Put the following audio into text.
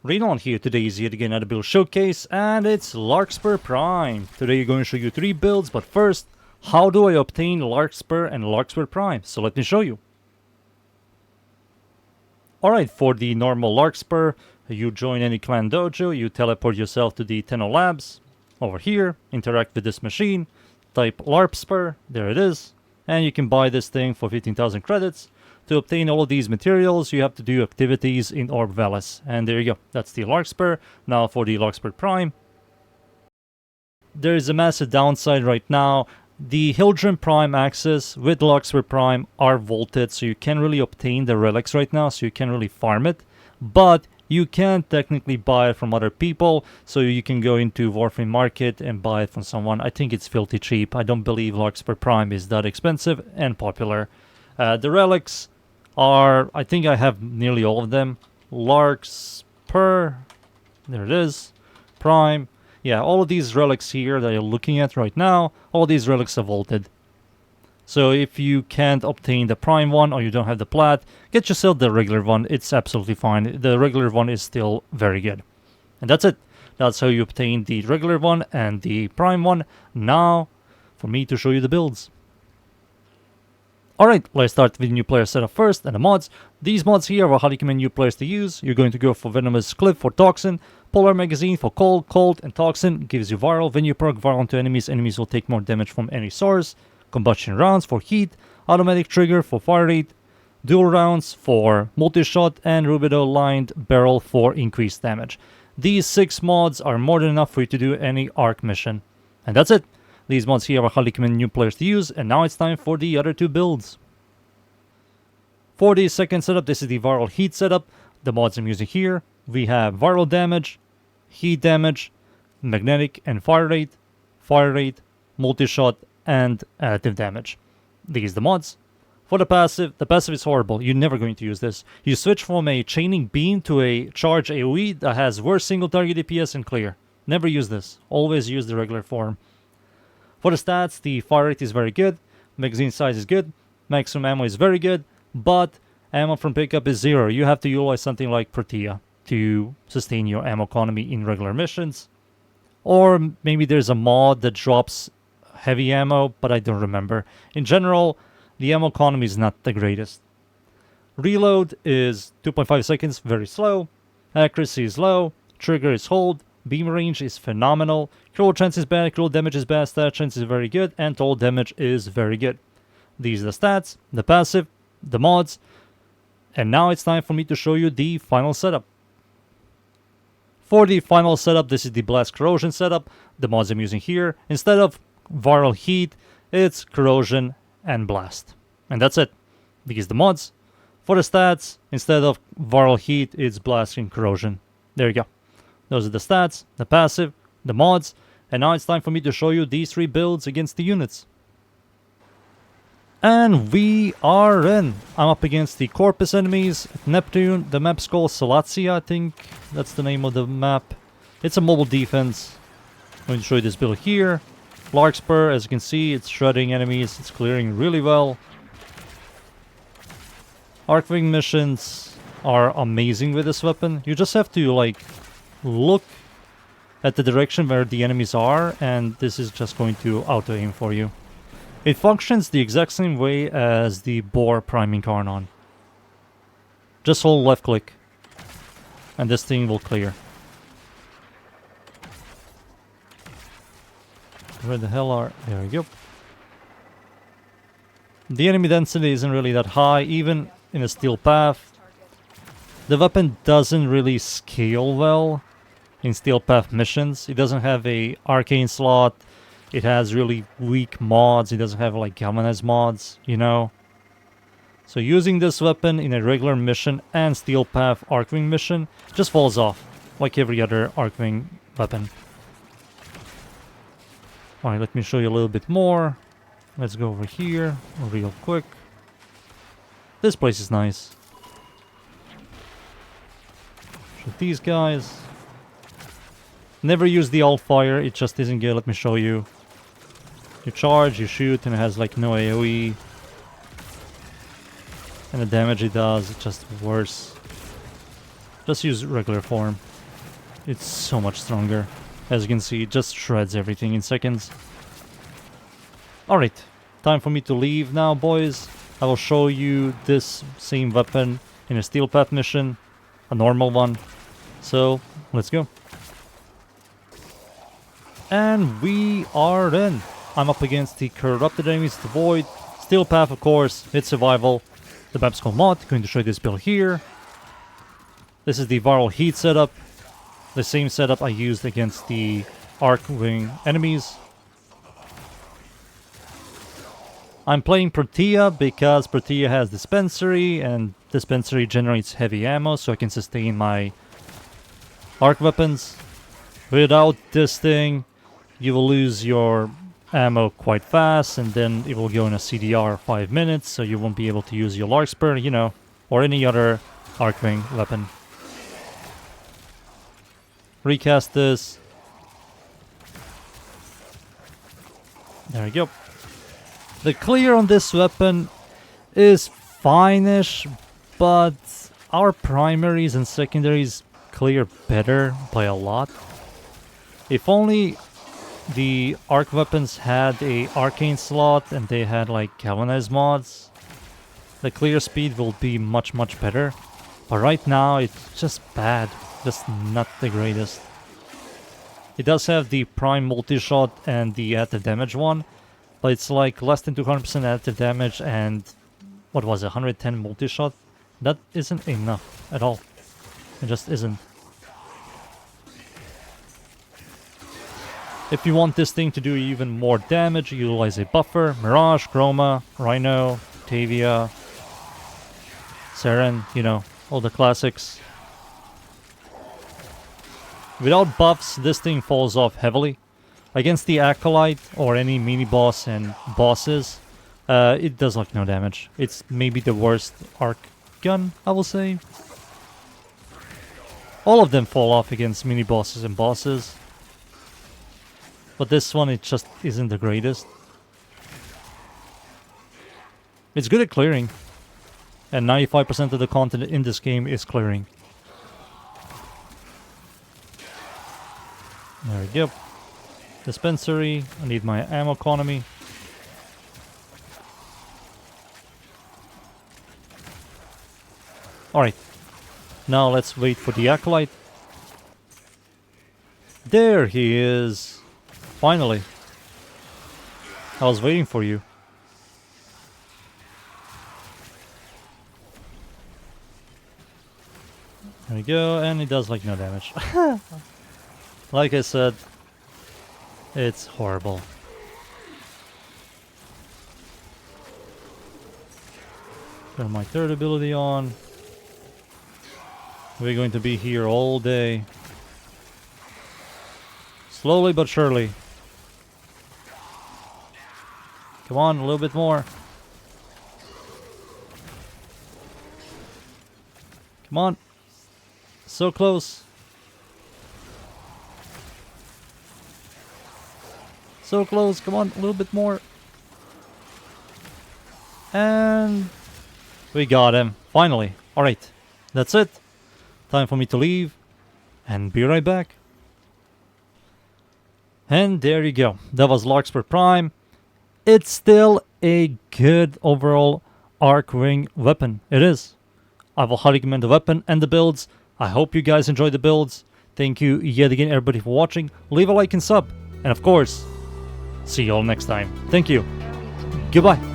Rainollon here. Today is yet again at a build showcase, and it's Larkspur Prime. Today I'm going to show you 3 builds, but first, how do I obtain Larkspur and Larkspur Prime? So let me show you. Alright, for the normal Larkspur, you join any clan dojo, you teleport yourself to the Tenno Labs, over here, interact with this machine, type Larkspur, there it is, and you can buy this thing for 15,000 credits. To obtain all of these materials, you have to do activities in Orb Vallis. And there you go, that's the Larkspur. Now for the Larkspur Prime. There is a massive downside right now. The Hildren Prime axes with Larkspur Prime are vaulted, so you can't really obtain the relics right now, so you can't really farm it. But you can technically buy it from other people, so you can go into Warframe Market and buy it from someone. I think it's filthy cheap. I don't believe Larkspur Prime is that expensive and popular. The relics are, I think I have nearly all of them. Larkspur, there it is, Prime. Yeah, all of these relics here that you're looking at right now, all these relics are vaulted. So if you can't obtain the Prime one or you don't have the Plat, get yourself the regular one. It's absolutely fine. The regular one is still very good. And that's it. That's how you obtain the regular one and the Prime one. Now, for me to show you the builds. Alright, let's start with the new player setup first and the mods. These mods here are how you recommend new players to use. You're going to go for Venomous Clip for Toxin, Polar Magazine for Cold, and Toxin gives you Viral. When you perk Viral to enemies, enemies will take more damage from any source. Combustion Rounds for Heat, Automatic Trigger for Fire Rate, Dual Rounds for Multi-Shot, and Rubido Lined Barrel for increased damage. These 6 mods are more than enough for you to do any Arc mission. And that's it. These mods here are how you recommend new players to use, and now it's time for the other 2 builds. For the second setup, this is the Viral Heat setup. The mods I'm using here, we have Viral Damage, Heat Damage, Magnetic and Fire Rate, Multi-Shot, and Additive Damage. These are the mods. For the passive is horrible. You're never going to use this. You switch from a Chaining Beam to a Charge AoE that has worse single target DPS and clear. Never use this. Always use the regular form. For the stats, the Fire Rate is very good, magazine size is good, maximum ammo is very good, but ammo from pickup is 0. You have to utilize something like Protea to sustain your ammo economy in regular missions. Or maybe there's a mod that drops heavy ammo, but I don't remember. In general, the ammo economy is not the greatest. Reload is 2.5 seconds, very slow. Accuracy is low, trigger is hold. Beam range is phenomenal. Critical chance is bad, critical damage is bad, stat chance is very good, and total damage is very good. These are the stats, the passive, the mods, and now it's time for me to show you the final setup. For the final setup, this is the Blast Corrosion setup. The mods I'm using here, instead of Viral Heat, it's Corrosion and Blast. And that's it. These are the mods. For the stats, instead of Viral Heat, it's Blast and Corrosion. There you go. Those are the stats, the passive, the mods, and now it's time for me to show you these 3 builds against the units. And we are in. I'm up against the Corpus enemies, Neptune, the map's called Salatia, I think that's the name of the map. It's a mobile defense. I'm going to show you this build here. Larkspur, as you can see, it's shredding enemies, it's clearing really well. Archwing missions are amazing with this weapon. You just have to, like, look at the direction where the enemies are, and this is just going to auto-aim for you. It functions the exact same way as the Boar Prime Incarnon. Just hold left click, and this thing will clear. Where the hell are... There we go. The enemy density isn't really that high, even in a steel path. The weapon doesn't really scale well in Steel Path missions. It doesn't have a arcane slot. It has really weak mods. It doesn't have like Galvanized mods, you know. So using this weapon in a regular mission and Steel Path Archwing mission just falls off like every other Archwing weapon. Alright, let me show you a little bit more. Let's go over here real quick. This place is nice. Shoot these guys. Never use the alt fire, it just isn't good. Let me show you. You charge, you shoot, and it has like no AoE. And the damage it does, it's just worse. Just use regular form. It's so much stronger. As you can see, it just shreds everything in seconds. Alright, time for me to leave now, boys. I will show you this same weapon in a Steel Path mission, a normal one. So, let's go. And we are in. I'm up against the corrupted enemies, the Void. Steel Path, of course, it's survival. The map's called mod, going to show you this build here. This is the viral heat setup. The same setup I used against the Archwing enemies. I'm playing Protea because Protea has Dispensary, and Dispensary generates heavy ammo, so I can sustain my arc weapons. Without this thing, you will lose your ammo quite fast, and then it will go in a CDR 5 minutes, so you won't be able to use your Larkspur, you know, or any other Archwing weapon. Recast this. There we go. The clear on this weapon is fine-ish, but our primaries and secondaries clear better by a lot. If only the arc weapons had a arcane slot and they had like galvanized mods, the clear speed will be much better. But right now it's just bad, just not the greatest. It does have the prime multi-shot and the additive damage one, but it's like less than 200% additive damage and what was it, 110 multi-shot? That isn't enough at all. It just isn't. If you want this thing to do even more damage, you utilize a buffer, Mirage, Chroma, Rhino, Tavia, Seren, you know, all the classics. Without buffs, this thing falls off heavily. Against the Acolyte or any mini-boss and bosses, it does like no damage. It's maybe the worst arc gun, I will say. All of them fall off against mini-bosses and bosses. But this one, it just isn't the greatest. It's good at clearing. And 95% of the content in this game is clearing. There we go. Dispensary. I need my ammo economy. Alright. Now let's wait for the Acolyte. There he is. Finally. I was waiting for you. There we go, and it does like no damage. Like I said, it's horrible. Turn my third ability on. We're going to be here all day. Slowly but surely. Come on, a little bit more. Come on. So close. So close. Come on, a little bit more. And we got him. Finally. Alright. That's it. Time for me to leave. And be right back. And there you go. That was Larkspur Prime. It's still a good overall Archwing weapon. It is. I will highly recommend the weapon and the builds. I hope you guys enjoyed the builds. Thank you yet again everybody for watching. Leave a like and sub. And of course, see you all next time. Thank you. Goodbye.